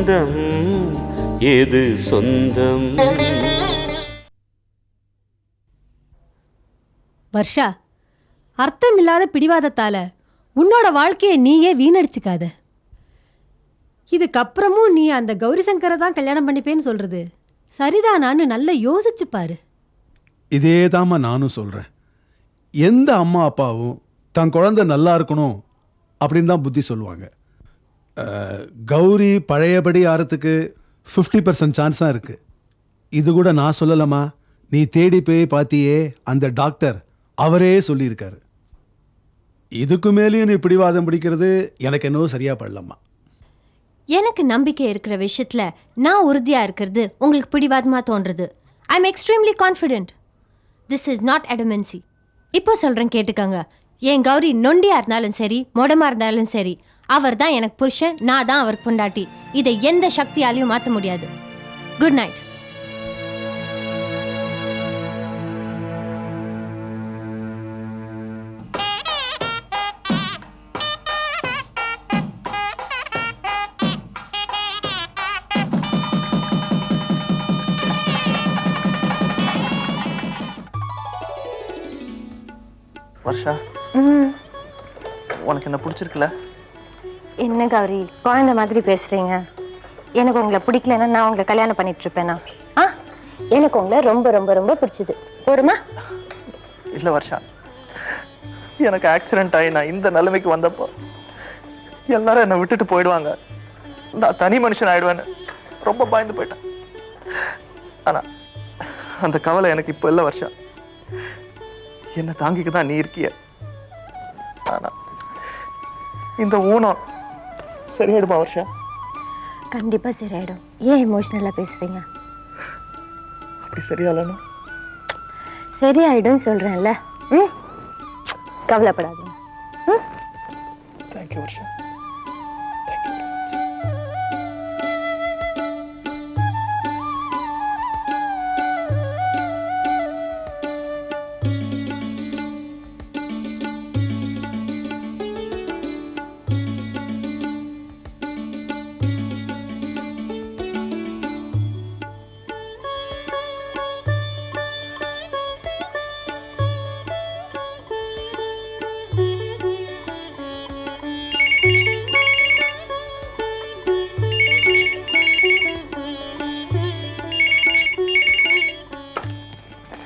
பந்தம் எது சொந்தம்? வர்ஷா, அர்த்தமில்லாத பிடிவாதத்தால உன்னோட வாழ்க்கையை நீயே வீணடிச்சுக்காத. இதுக்கப்புறமும் நீ அந்த கௌரி சங்கரை தான் கல்யாணம் பண்ணிப்பேன்னு சொல்றது சரிதானான்னு நல்லா யோசிச்சு பாரு. இதேதாம்மா நானும் சொல்றேன். எந்த அம்மா அப்பாவும் தன் குழந்தை நல்லா இருக்கணும் அப்படின்னு தான் புத்தி சொல்லுவாங்க. கௌரி பழையபடி ஆறதுக்கு 50% சான்ஸ் தான் இருக்கு. இது கூட நான் சொல்லலாமா, நீ தேடி போய் பார்த்தியே அந்த டாக்டர் அவரே சொல்லியிருக்காரு. இதுக்கு மேலேயும் நீ பிடிவாதம் பிடிக்கிறது எனக்கு என்னவோ சரியா படலம்மா. எனக்கு நம்பிக்கை இருக்கிற விஷயத்துல நான் உறுதியா இருக்கிறது உங்களுக்கு பிடிவாதமா தோன்றது. I am extremely confident. This is not adamancy. இப்போ சொல்றேன் கேட்டுக்கங்க. என் கௌரி நொண்டியா இருந்தாலும் சரி, மொடமா இருந்தாலும் சரி, அவர் தான் எனக்கு புருஷன், நான் தான் அவர் பொண்டாட்டி. இதை எந்த சக்தியாலையும் மாற்ற முடியாது. Good night. வர்ஷா, உனக்கு என்ன பிடிச்சிருக்குல்ல? என்ன கௌரி குழந்தை மாதிரி பேசுறீங்க? எனக்கு உங்களை பிடிக்கலன்னா நான் உங்களை கல்யாணம் பண்ணிட்டு இருப்பேனா? எனக்கு உங்களை ரொம்ப ரொம்ப ரொம்ப பிடிச்சது. போருமா? இல்ல வர்ஷா, எனக்கு ஆக்சிடென்ட் ஆகி நான் இந்த நிலைமைக்கு வந்தப்போ எல்லாரும் என்னை விட்டுட்டு போயிடுவாங்க, நான் தனி மனுஷன் ஆயிடுவேன்னு ரொம்ப பயந்து போயிட்டேன். ஆனா அந்த கவலை எனக்கு இப்போ இல்லை வர்ஷா. என்னை தாங்கிக்க தான் நீ இருக்கிய. ஆனா இந்த ஊனம் சரியாயிடுமா வர்ஷா? கண்டிப்பா சரியாயிடும். ஏன் எமோஷனலா பேசுறீங்க? அப்படி சரியாலன்னு சரியாயிடும் சொல்றேன்ல. கவலைப்படாதீங்க. தேங்க்யூ வர்ஷா.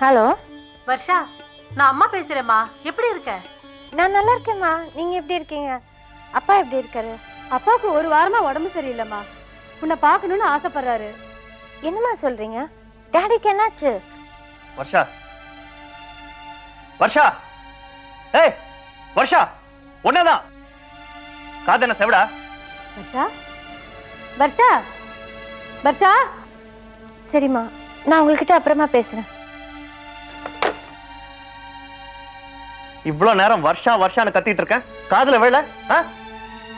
ஹலோ வர்ஷா, நான் அம்மா பேசுறேம்மா. எப்படி இருக்க? நான் நல்லா இருக்கேம்மா. நீங்க எப்படி இருக்கீங்க? அப்பா எப்படி இருக்காரு? அப்பாவுக்கு ஒரு வாரமா உடம்பு சரியில்லைம்மா. உன்னை பார்க்கணும்னு ஆசைப்படுறாரு. என்னம்மா சொல்றீங்க? டாடிக்கு என்னாச்சு? வர்ஷா, வர்ஷா, ஏய் வர்ஷா, ஒன்னதான் காதன செவடா. வர்ஷா, வர்ஷா, வர்ஷா. சரிம்மா, நான் உங்ககிட்ட அப்புறமா பேசுறேன். இவ்வளவு நேரம் வர்ஷா வர்ஷான்னு கத்திட்டு இருக்கேன், காதுல வேலை?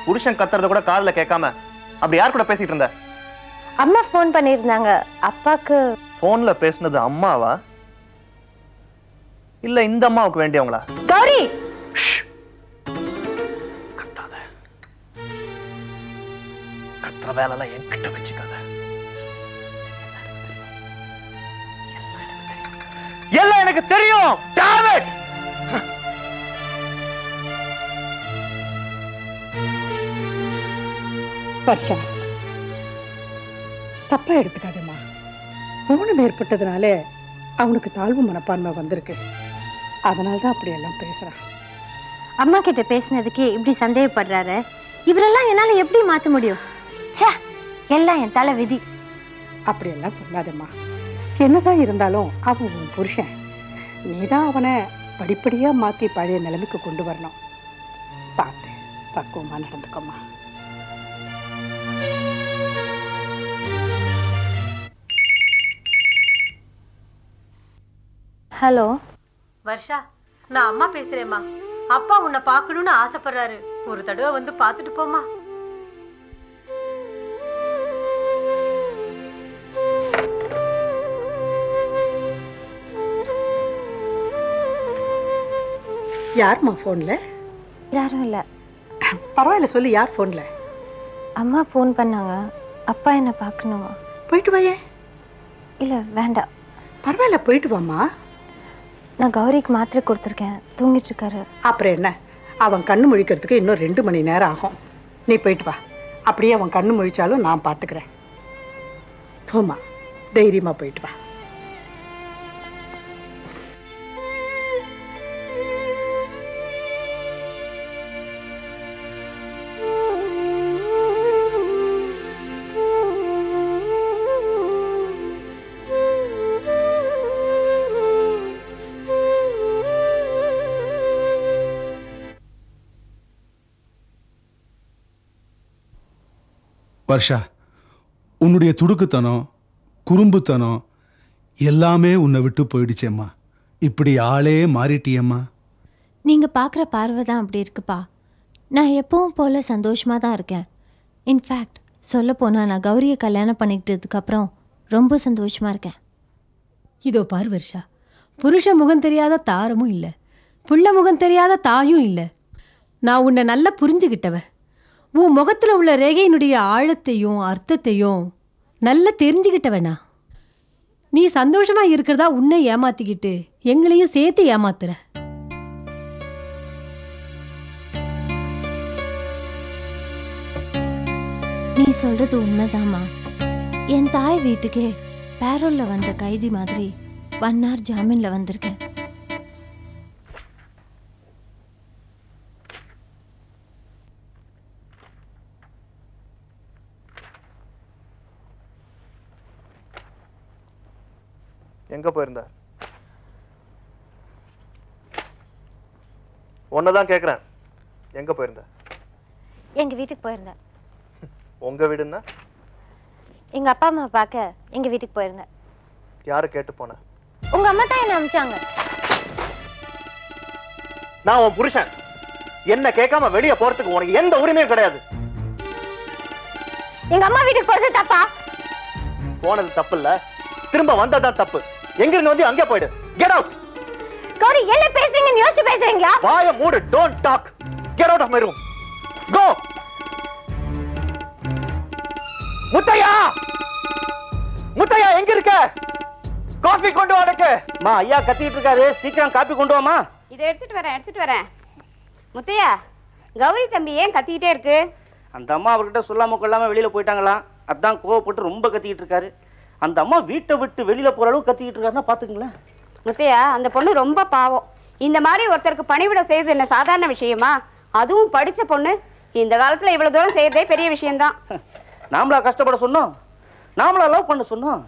புருஷன் கத்துறத கூட காதுல கேட்காம அப்படி யார் கூட பேசிட்டு இருந்த? அம்மா போன் பண்ணிருந்தாங்க. அப்பாக்கு போன்ல பேசுனது அம்மாவா இல்ல இந்த அம்மாவுக்கு வேண்டியவங்களா? கௌரி, கத்தாத. கத்துற வேலைலாம் என்கிட்ட வச்சுக்காத. எல்லாம் எனக்கு தெரியும். Damn it! வர்ஷா, தப்பா எடுத்துக்காதேம்மா. ஊனம் ஏற்பட்டதுனால அவனுக்கு தாழ்வு மனப்பான்மை வந்திருக்கு. அதனால்தான் அப்படி எல்லாம் பேசுறான். அம்மா கிட்ட பேசினதுக்கு இப்படி சந்தேகப்படுறாரு. இவரெல்லாம் என்னால எப்படி மாத்த முடியும்? ச்சே, எல்லாம் என் தலை விதி. அப்படியெல்லாம் சொல்லாதேம்மா. என்னதான் இருந்தாலும் அவன் உன் புருஷன். நீதான் அவனை படிப்படியா மாத்தி பழைய நிலைமைக்கு கொண்டு வரணும். பார்த்து பக்குவமா நடந்துக்கம்மா. ஹலோ வர்ஷா, நான் அம்மா பேசுறேம்மா. அப்பா உன்னை பார்க்கணும்னு ஆசைப்படுறாரு. ஒரு தடவை வந்து பார்த்துட்டு போமா. யாரும்மா போன்ல? யாரும் இல்ல. பரவாயில்ல, சொல்லு. யார் போன்ல? அம்மா ஃபோன் பண்ணாங்க. அப்பா என்ன பார்க்கணுமா? போயிட்டு வாயே. இல்லை வேண்டாம். பரவாயில்ல, போயிட்டு வாம்மா. நான் கௌரிக்கு மாத்திரை கொடுத்துருக்கேன், தூங்கிட்டு இருக்காரு. அப்புறம் என்ன, அவன் கண்ணு முழிக்கிறதுக்கு இன்னும் 2 மணி நேரம் ஆகும். நீ போயிட்டு வா. அப்படியே அவன் கண்ணு முழிச்சாலும் நான் பார்த்துக்கிறேன். போமா, தைரியமா போயிட்டு வா. வர்ஷா, உன்னுடைய துடுக்குத்தனம், குறும்புத்தனம் எல்லாமே உன்னை விட்டு போயிடுச்சேம்மா. இப்படி ஆளே மாறிட்டியம்மா. நீங்கள் பார்க்குற பார்வை தான் அப்படி இருக்குப்பா. நான் எப்பவும் போல் சந்தோஷமாக தான் இருக்கேன். இன்ஃபேக்ட் சொல்லப்போனால் நான் கௌரியை கல்யாணம் பண்ணிக்கிட்டதுக்கப்புறம் ரொம்ப சந்தோஷமாக இருக்கேன். இதோ பார் வர்ஷா, புருஷ முகம் தெரியாத தாரமும் இல்லை, புள்ள முகம் தெரியாத தாயும் இல்லை. நான் உன்னை நல்லா புரிஞ்சுக்கிட்டவன். உன் முகத்தில் உள்ள ரேகையினுடைய ஆழத்தையும் அர்த்தத்தையும் நல்லா தெரிஞ்சுக்கிட்டவனா. நீ சந்தோஷமா இருக்கிறதா உன்னை ஏமாத்திக்கிட்டு எங்களையும் சேர்த்து ஏமாத்துற. நீ சொல்கிறது உண்மைதாம்மா. என் தாய் வீட்டுக்கே பேரோலில் வந்த கைதி மாதிரி 1 hour ஜாமீனில் வந்திருக்கேன். எங்க போயிருந்த? ஒன்னதான் கேக்குறேன், எங்க போயிருந்த? எங்கள் வீட்டுக்கு போயிருந்தேன். உங்க வீடுன்னா? எங்கள் அப்பா அம்மா பார்க்க எங்கள் வீட்டுக்கு போயிருந்தேன். யாரு கேட்டு போன? உங்கள் அம்மா தான் என்ன அனுப்பிச்சாங்க. நான் உன் புருஷன், என்ன கேட்காம வெளியே போறதுக்கு உனக்கு எந்த உரிமையும் கிடையாது. எங்கள் அம்மா வீட்டுக்கு போகிறது தப்பா? போனது தப்பு இல்ல, திரும்ப வந்ததான் தப்பு. எங்க இருந்து வந்து அங்கே போயிடு. Get out. கௌரி, என்ன பேசுறீங்கன்னு யோசிச்சு பேசுறீங்களா? வாயை மூடு. Don't talk. Get out of my room. Go. Muthaiya, Muthaiya எங்க இருக்க? காபி கொண்டு வா எனக்கு. மா, ஐயா கத்திட்டு இருக்காரு, சீக்கிரம் காபி கொண்டு வாமா. இதை எடுத்துட்டு வரேன். முத்தையா, கௌரி தம்பி ஏன் கத்திக்கிட்டே இருக்கு? அந்த அம்மா அவர்கிட்ட சொல்லாம கொள்ளாம வெளியில போயிட்டாங்களாம். அதான் கோவப்பட்டு ரொம்ப கத்திக்கிட்டு இருக்காரு. அந்த அம்மா வீட்டை விட்டு வெளியில போற அளவுக்கு கத்திக்கிட்டு இருக்காருன்னா பாத்துங்களேன். முத்தையா, அந்த பொண்ணு ரொம்ப பாவம். இந்த மாதிரி ஒருத்தருக்கு பணிவிட செய்யறது என்ன சாதாரண விஷயமா? அதுவும் படிச்ச பொண்ணு. இந்த காலத்துல இவ்வளவு தூரம் செய்யறதே பெரிய விஷயம்தான். நாமளா கஷ்டப்பட சொன்னோம்? நாமளா லவ் பண்ண சொன்னோம்?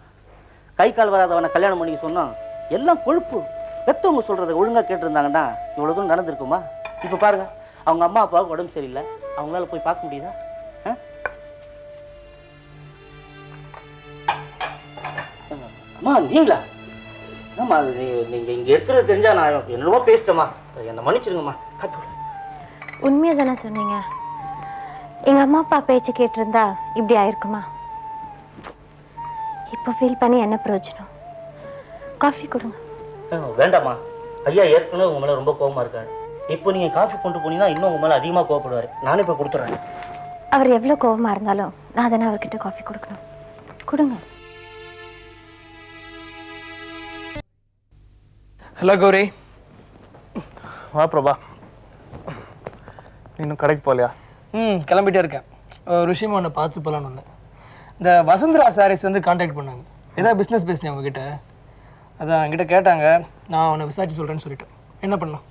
கை கால் வராதவனை கல்யாணம் பண்ணி சொன்னோம்? எல்லாம் கொழுப்பு. பெத்தவங்க சொல்றதை ஒழுங்கா கேட்டிருந்தாங்கன்னா இவ்வளவு தூரம் நடந்திருக்குமா? இப்ப பாருங்க, அவங்க அம்மா அப்பாவுக்கு உடம்பு சரியில்லை, அவங்களால போய் பார்க்க முடியுதா? அம்மா நீங்களா? ஆமா, நீங்க இங்க இருக்கிறது தெரிஞ்சா நான் என்னவோ பேசிட்டேம்மா, என்னை மன்னிச்சிருங்கம்மா. உண்மையை தானே சொன்னீங்க. எங்கள் அம்மா அப்பா பேச்சு கேட்டிருந்தா இப்படி ஆயிருக்குமா? இப்போ ஃபீல் பண்ணி என்ன பிரயோஜனம்? காஃபி கொடுங்க. வேண்டாம்மா, ஐயா ஏற்கனவே உங்க மேல ரொம்ப கோபமா இருக்காரு. இப்போ நீங்க காஃபி கொண்டு போனீங்கன்னா இன்னும் உங்க மேல அதிகமா கோவப்படுவாரு. நானே இப்போ கொடுத்துறேன். அவர் எவ்வளோ கோபமா இருந்தாலும் நான் தானே அவர்கிட்ட காஃபி கொடுக்கணும். கொடுங்க. ஹலோ கௌரி. வா பிரபா. இன்னும் கடைக்கு போகலையா? கிளம்பிட்டே இருக்கேன். ஒரு விஷயமா உன்னை பார்த்து போகலான்னு வந்தேன். இந்த வசுந்தரா சாரீஸ் வந்து கான்டாக்ட் பண்ணாங்க. ஏதாவது பிஸ்னஸ் பேசினேன் அவங்ககிட்ட. அதான் என்கிட்ட கேட்டாங்க, நான் உன்னை விசாரிச்சு சொல்கிறேன்னு சொல்லிட்டேன். என்ன பண்ணலாம்?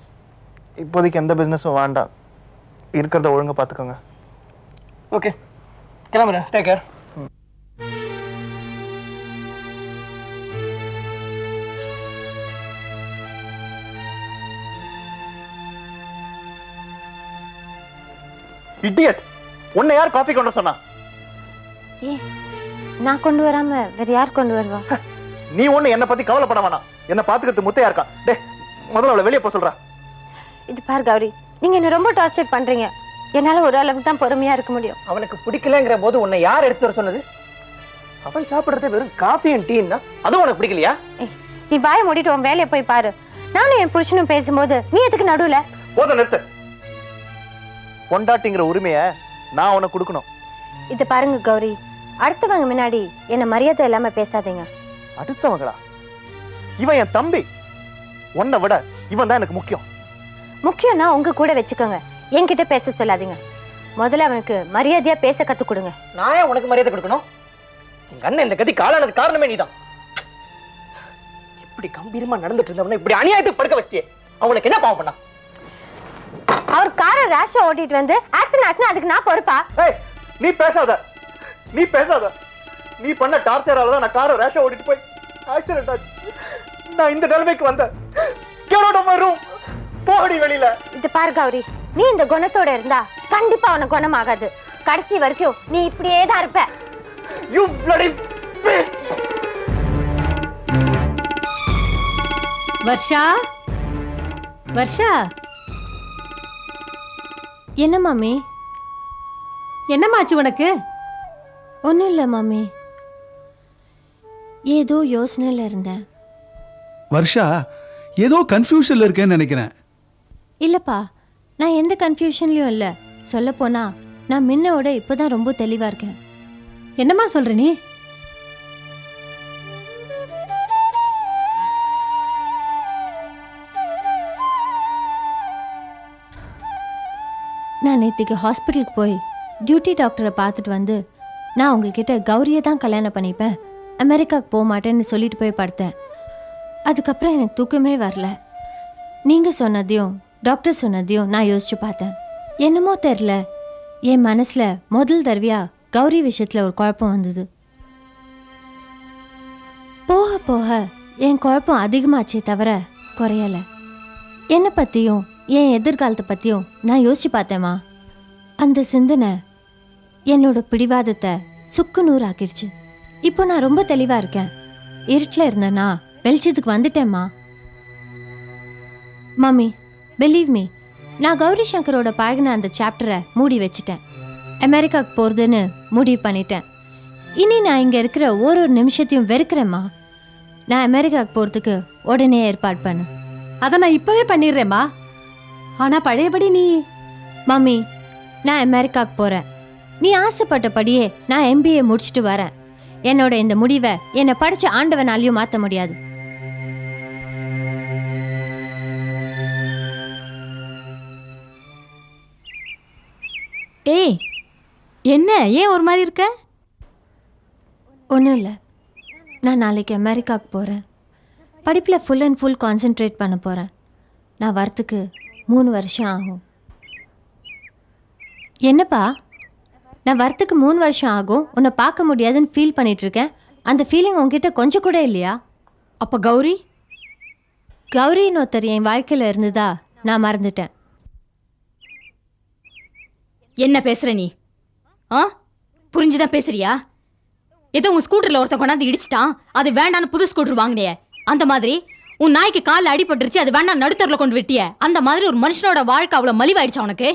இப்போதைக்கு எந்த பிஸ்னஸும் வேண்டாம், இருக்கிறத ஒழுங்கா பார்த்துக்கோங்க. ஓகே, கிளம்புறேன். Take care. இடியட், உன்னை யார் காஃபி கொண்டு சொன்னா? ஏ, நான் கொண்டு வராம வேற யார் கொண்டு வருவா? நீ ஒண்ணு என்ன பத்தி கவலைப்பட வேணாம். என்ன பாத்துக்கிறது முத்தையா இருக்கான். டே, முதல்ல அவளை வெளியே போக சொல்றா. இது பார் கௌரி, நீங்க என்ன ரொம்ப டார்ச்சர் பண்றீங்க. என்னால ஒரு அளவுக்கு தான் பொறுமையா இருக்க முடியும். அவனுக்கு பிடிக்கலங்கிற போது உன்னை யார் எடுத்து வர சொன்னது? அவன் சாப்பிடுறது வெறும் காஃபி அண்ட் டீன்னா அதுவும் உனக்கு பிடிக்கலையா? நீ வாயை மூடிட்டு உன் வேலையை போய் பாரு. நானும் என் புருஷனும் பேசும்போது நீ எதுக்கு நடுவுல? போதும், நிறுத்து. பொண்டாட்டிங்கிற உரிமைய நான் உனக்கு கொடுக்கணும். இது பாருங்க கௌரி, அடுத்தவங்க முன்னாடி என்ன மரியாதை இல்லாம பேசாதீங்க. அடுத்தவங்களா? இவன் என் தம்பி. உன்னை விட இவன் தான் எனக்கு முக்கியம். முக்கியம்னா உங்க கூட வச்சுக்கோங்க, என்கிட்ட பேச சொல்லாதீங்க. முதல்ல அவனுக்கு மரியாதையா பேச கத்து கொடுங்க. நான் ஏன் உனக்கு மரியாதை கொடுக்கணும்? எங்க அண்ணன் இந்த கதி காலானது காரணமே நீதான். இப்படி கம்பீரமா நடந்துட்டு இருந்தவன இப்படி அநியாயத்துக்கு படுக்க வச்சியே. அவனுக்கு என்ன பாவம் பண்ணா? அவர் காரை ரேஷா ஓட்டிட்டு வந்து ஆக்சிடென்ட் ஆச்சுன்னா அதுக்கு நான் பொறுப்பா? நீ பேசாத, நீ பேசாத. நீ பண்ண டார்ச்சரால தான் நான் காரை ரேஷா ஓட்டிட்டு போய் ஆக்சிடென்ட் ஆச்சு. நான் இந்த நிலைமைக்கு வந்தேன். Get out of my room. போடி வெளியில. இது பாரு கௌரி, நீ இந்த குணத்தோட இருந்தா கண்டிப்பா உனக்கு குணமாகாது. கடைசி வரைக்கும் நீ இப்படியே தான் இருப்ப. You bloody bitch. Varsha, Varsha, என்ன மாமி? என்னமாச்சு உனக்கு? ஒன்றும் இல்லை மாமி, ஏதோ யோசனையில் இருந்தேன். வர்ஷா, ஏதோ கன்ஃபியூஷன்ல இருக்கேன்னு நினைக்கிறேன். இல்லைப்பா, நான் எந்த கன்ஃபியூஷன்லையும் இல்லை. சொல்லப்போனா நான் முன்னோட இப்போதான் ரொம்ப தெளிவாக இருக்கேன். என்னம்மா சொல்ற நீ? நான் நேற்றுக்கு ஹாஸ்பிட்டலுக்கு போய் டியூட்டி டாக்டரை பார்த்துட்டு வந்து நான் உங்கள்கிட்ட கௌரியை தான் கல்யாணம் பண்ணிப்பேன், அமெரிக்காவுக்கு போக மாட்டேன்னு சொல்லிட்டு போய் படுத்தேன். அதுக்கப்புறம் எனக்கு தூக்கமே வரல. நீங்கள் சொன்னதையும் டாக்டர் சொன்னதையும் நான் யோசிச்சு பார்த்தேன். என்னமோ தெரில, என் மனசில் முதல் தடவையாக கௌரி விஷயத்தில் ஒரு குழப்பம் வந்தது. போக போக என் குழப்பம் அதிகமாச்சே தவிர குறையலை. என்னை பற்றியும் என் எதிர்காலத்தை பற்றியும் நான் யோசிச்சு பார்த்தேம்மா. அந்த சிந்தனை என்னோட பிடிவாதத்தை சுக்கு நூறாக்கிடுச்சு. இப்போ நான் ரொம்ப தெளிவாக இருக்கேன். இருட்டில் இருந்தேன்னா வெளிச்சத்துக்கு வந்துட்டேம்மா. மம்மி, பிலீவ் மீ, நான் கௌரி சங்கரோட பழகின அந்த சாப்டரை மூடி வச்சுட்டேன். அமெரிக்காவுக்கு போகிறதுன்னு முடிவு பண்ணிட்டேன். இனி நான் இங்கே இருக்கிற ஒரு நிமிஷத்தையும் வெறுக்கிறேம்மா. நான் அமெரிக்காவுக்கு போகிறதுக்கு உடனே ஏற்பாடு பண்ணு. அதை நான் இப்பவே பண்ணிடுறேம்மா. ஆனா பழையபடி நீ... மம்மி, நான் அமெரிக்காவுக்கு போகிறேன். நீ ஆசைப்பட்டபடியே நான் MBA முடிச்சுட்டு வரேன். என்னோட இந்த முடிவை என்னை படித்த ஆண்டவனாலையும் மாற்ற முடியாது. ஏய், என்ன ஏன் ஒரு மாதிரி இருக்க? ஒன்றும் இல்லை, நான் நாளைக்கு அமெரிக்காவுக்கு போகிறேன். படிப்பில் ஃபுல் அண்ட் ஃபுல் கான்சென்ட்ரேட் பண்ண போகிறேன். நான் வரத்துக்கு 3 வருஷம் ஆகும். என்னப்பா, நான் வரத்துக்கு 3 வருஷம் ஆகும், உன்னை பார்க்க முடியாதுன்னு ஃபீல் பண்ணிகிட்ருக்கேன். அந்த ஃபீலிங் உங்ககிட்ட கொஞ்சம் கூட இல்லையா? அப்போ கௌரி? கௌரின்னு ஒருத்தர் என் வாழ்க்கையில் இருந்ததா நான் மறந்துட்டேன். என்ன பேசுற நீ? புரிஞ்சுதான் பேசுறியா? ஏதோ உன் ஸ்கூட்டரில் ஒருத்தன் கொண்டாந்து இடிச்சிட்டான், அது வேண்டான்னு புது ஸ்கூட்டர் வாங்கினிய. அந்த மாதிரி உன் நாய்க்கு காலில் அடிபட்டுருச்சு, அது வேண்டாம் நடுத்தரில் கொண்டு விட்டிய. அந்த மாதிரி ஒரு மனுஷனோட வாழ்க்கை அவ்வளோ மலிவாயிடுச்சா உனக்கு?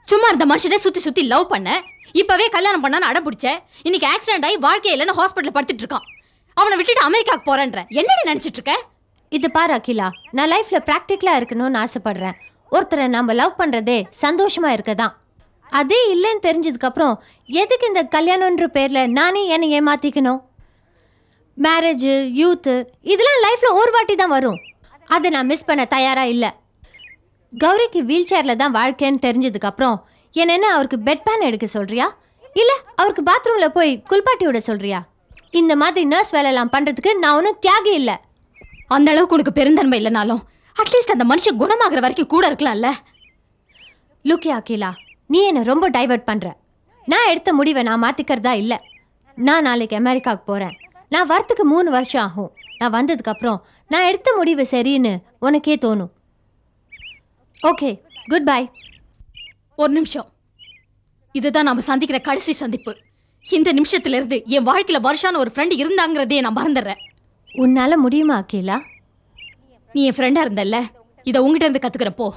சும்மா இருந்த மனுஷனை சுற்றி சுற்றி லவ் பண்ண, இப்போவே கல்யாணம் பண்ணான்னு அடம் பிடிச்ச. இன்னைக்கு ஆக்சிடென்ட் ஆகி வாழ்க்கையை இல்லைன்னு ஹாஸ்பிட்டலில் படுத்துட்டு இருக்கான். அவனை விட்டுட்டு அமெரிக்காவுக்கு போறேன்ற என்ன நீ நினச்சிட்டு இருக்க? இது பாரு அகிலா, நான் லைஃப்பில் ப்ராக்டிக்கலாக இருக்கணும்னு ஆசைப்படுறேன். ஒருத்தரை நம்ம லவ் பண்ணுறதே சந்தோஷமாக இருக்க தான். அதே இல்லைன்னு தெரிஞ்சதுக்கப்புறம் எதுக்கு இந்த கல்யாணன்ற பேரில் நானே என்னை ஏமாற்றிக்கணும்? மேரேஜு, யூத்து, இதெல்லாம் லைஃப்பில் ஒரு வாட்டி தான் வரும். அதை நான் மிஸ் பண்ண தயாராக இல்லை. கௌரிக்கு வீல் சேரில் தான் வாழ்க்கைன்னு தெரிஞ்சதுக்கப்புறம் என்ன அவருக்கு பெட் பேன் எடுக்க சொல்கிறியா, இல்லை அவருக்கு பாத்ரூமில் போய் குளிப்பாட்டி விட சொல்கிறியா? இந்த மாதிரி நர்ஸ் வேலையெல்லாம் பண்ணுறதுக்கு நான் ஒன்றும் தியாகி இல்லை. அந்த அளவுக்கு உனக்கு பெருந்தன்மை இல்லைனாலும் அட்லீஸ்ட் அந்த மனுஷன் குணமாகிற வரைக்கும் கூட இருக்கலாம்ல. லுக்கி அகிலா, நீ என்னை ரொம்ப டைவர்ட் பண்ணுற. நான் எடுத்த முடிவை நான் மாற்றிக்கிறதா இல்லை. நான் நாளைக்கு அமெரிக்காவுக்கு போகிறேன். நான் வரத்துக்கு 3 வருஷம் ஆகும். நான் வந்ததுக்கப்புறம் நான் எடுத்த முடிவு சரின்னு உனக்கே தோணும். Okay, good bye. ஒரு நிமிஷம், இதுதான் நம்ம சந்திக்கிற கடைசி சந்திப்பு. இந்த நிமிஷத்துலேருந்து என் வாழ்க்கையில் வருஷான ஒரு ஃப்ரெண்டு இருந்தாங்கிறதே நான் மறந்துடுறேன். உன்னால் முடியுமா அகிலா? நீ என் ஃப்ரெண்டாக இருந்தல்ல, இதை உங்ககிட்ட இருந்து கற்றுக்கிறேன் போ.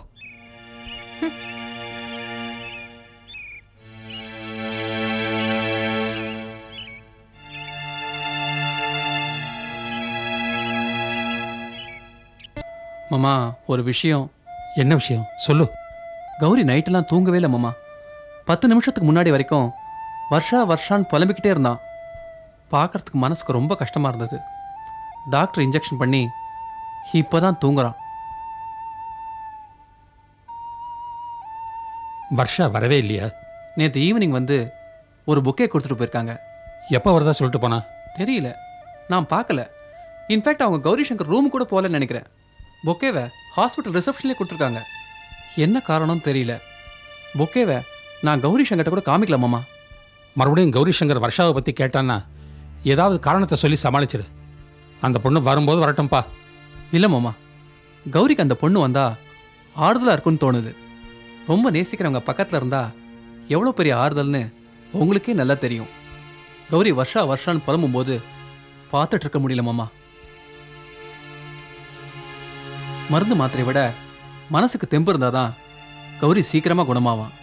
மாமா, ஒரு விஷயம். என்ன விஷயம் சொல்லு. கௌரி நைட்டெல்லாம் தூங்கவே இல்லை மாமா. 10 நிமிஷத்துக்கு முன்னாடி வரைக்கும் வருஷான்னு புலம்பிக்கிட்டே இருந்தான். பார்க்கறதுக்கு மனசுக்கு ரொம்ப கஷ்டமாக இருந்தது. டாக்டர் இன்ஜெக்ஷன் பண்ணி இப்போ தான் தூங்குறான். வர்ஷா வரவே இல்லையா? நேற்று ஈவினிங் வந்து ஒரு புக்கே கொடுத்துட்டு போயிருக்காங்க. எப்போ வரதா சொல்லிட்டு போனா? தெரியல, நான் பார்க்கல. இன்ஃபேக்ட் அவங்க கௌரி சங்கர் ரூம் கூட போகலன்னு நினைக்கிறேன். பொக்கேவை ஹாஸ்பிட்டல் ரிசப்ஷன்லேயே கொடுத்துருக்காங்க. என்ன காரணம்னு தெரியல. பொக்கேவை நான் கௌரி சங்கர்கிட்ட கூட காமிக்கல மாமா. மறுபடியும் கௌரி சங்கர் வர்ஷாவை பற்றி கேட்டான்னா ஏதாவது காரணத்தை சொல்லி சமாளிச்சிடு. அந்த பொண்ணு வரும்போது வரட்டும்பா. இல்லை மாமா, கௌரிக்கு அந்த பொண்ணு வந்தா ஆறுதலாக இருக்குன்னு தோணுது. ரொம்ப நேசிக்கிறவங்க பக்கத்தில் இருந்தா எவ்வளோ பெரிய ஆறுதல்னு உங்களுக்கே நல்லா தெரியும். கௌரி வருஷான்னு புலம்பும்போது பார்த்துட்டு இருக்க முடியல மாமா. மருந்து மாத்திரை விட மனசுக்கு தெம்பு இருந்தாதான் கௌரி சீக்கிரமா குணமாவான்.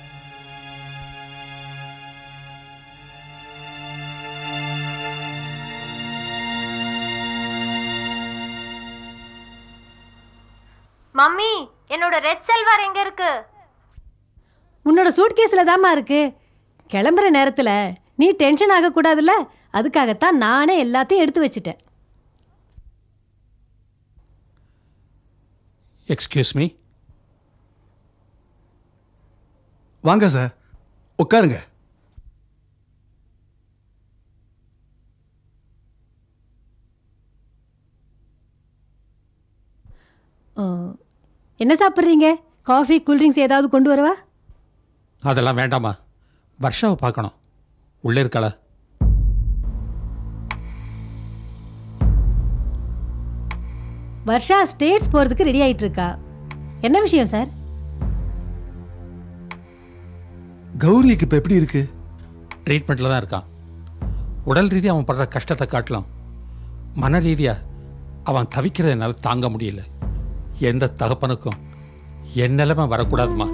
மம்மி, என்னோட ரெட் செல்வார் எங்க இருக்கு? உன்னோட சூட்கேஸில் தாம்மா இருக்கு. கிளம்புற நேரத்தில் நீ டென்ஷன் ஆகக்கூடாதுல்ல, அதுக்காகத்தான் நானே எல்லாத்தையும் எடுத்து வச்சுட்டேன். Excuse me. வாங்க சார், உட்காருங்க. என்ன சாப்பிட்றீங்க? காஃபி, கூல்ட்ரிங்க்ஸ் ஏதாவது கொண்டு வரவா? அதெல்லாம் வேண்டாமா, வர்ஷாவை பார்க்கணும். உள்ளே இருக்காள? வர்ஷா ஸ்டேட்ஸ் போகிறதுக்கு ரெடி ஆகிட்டு இருக்கா. என்ன விஷயம் சார்? கௌரிக்கு இப்போ எப்படி இருக்கு? ட்ரீட்மெண்ட்டில் தான் இருக்கான். உடல் ரீதியாக அவன் படுற கஷ்டத்தை காட்டலாம், மன ரீதியாக அவன் தவிக்கிறத என்னால் தாங்க முடியல. எந்த தகப்பனுக்கும் என் நிலைமை வரக்கூடாதுமா.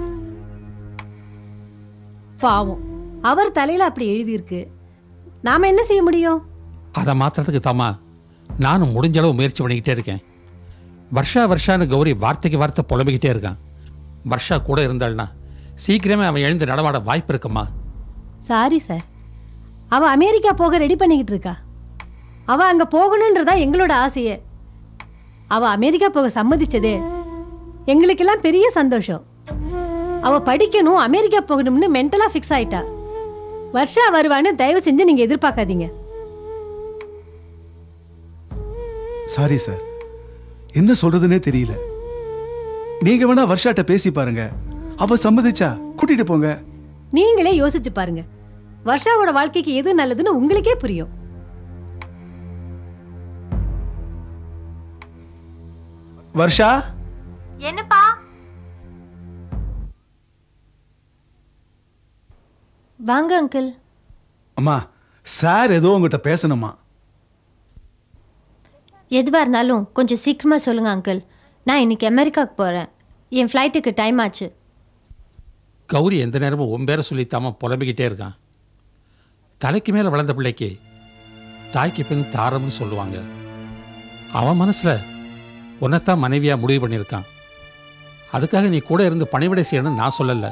பாவம், அவர் தலையில் அப்படி எழுதியிருக்கு. நாம் என்ன செய்ய முடியும்? அதை மாற்றுறதுக்கு தாமா நானும் முடிஞ்ச அளவு முயற்சி பண்ணிக்கிட்டே இருக்கேன். வருஷான்னு கௌரி வார்த்தைக்கு வார்த்தை புலம்பிக்கிட்டே இருக்கான். வர்ஷா கூட இருந்தாள்னா சீக்கிரமே அவன் எழுந்து நடமாட வாய்ப்பு இருக்குமா? சாரி சார், அவள் அமெரிக்கா போக ரெடி பண்ணிக்கிட்டு இருக்கா. அவள் அங்கே போகணுன்றதா எங்களோட ஆசையே. அவள் அமெரிக்கா போக சம்மதிச்சதே எங்களுக்கெல்லாம் பெரிய சந்தோஷம். அவள் படிக்கணும், அமெரிக்கா போகணும்னு மென்டலாக ஃபிக்ஸ் ஆயிட்டா. வர்ஷா வருவான்னு தயவு செஞ்சு நீங்கள் எதிர்பார்க்காதீங்க. சாரி சார், என்ன சொல்றதுன்னே தெரியல. நீங்க வேணா வர்ஷாட்ட பேசி பாருங்க. அவ சம்மதிச்சா கூட்டிட்டு போங்க. நீங்களே யோசிச்சு பாருங்க. வர்ஷாவோட வாழ்க்கைக்கு எது நல்லதுன்னு உங்களுக்கே புரியும். வர்ஷா, என்னப்பா? வாங்க அங்கிள். அம்மா, சார் ஏதோ உங்ககிட்ட பேசணுமா? எதுவாக இருந்தாலும் கொஞ்சம் சீக்கிரமாக சொல்லுங்கள் அங்கிள். நான் இன்னைக்கு அமெரிக்காவுக்கு போகிறேன். என் ஃப்ளைட்டுக்கு டைம் ஆச்சு. கௌரி எந்த நேரமும் ஒம்பேரை சொல்லித்தாம புலம்பிக்கிட்டே இருக்கான். தலைக்கு மேலே வளர்ந்த பிள்ளைக்கு தாய்க்கு பின் தாரம்னு சொல்லுவாங்க. அவன் மனசில் உன்னைத்தான் மனைவியாக முடிவு பண்ணியிருக்கான். அதுக்காக நீ கூட இருந்து பணிவிடை செய்யணும்னு நான் சொல்லலை.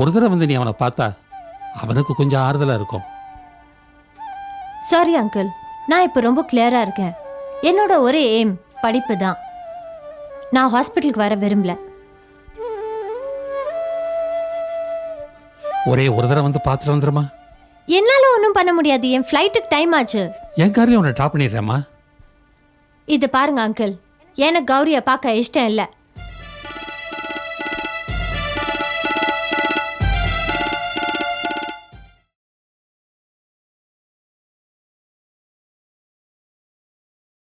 ஒரு தடவை வந்து நீ அவனை பார்த்தா அவனுக்கு கொஞ்சம் ஆறுதலாக இருக்கும். சாரி அங்கிள், நான் இப்போ ரொம்ப கிளியராக இருக்கேன். என்னோட ஒரே எய்ம் படிப்பு தான். நான் ஹாஸ்பிட்டலுக்கு வர விரும்பல. ஒரே ஒரு தடவை வந்து பார்த்துட்டு வந்துடுமா? என்னால் ஒன்றும் பண்ண முடியாது. என் ஃப்ளைட்டுக்கு டைம் ஆச்சு. என் காரையும் உன்னை ட்ராப் பண்ணிடுறேம்மா. இது பாருங்க அங்கிள், எனக்கு கௌரியை பார்க்க இஷ்டம் இல்லை.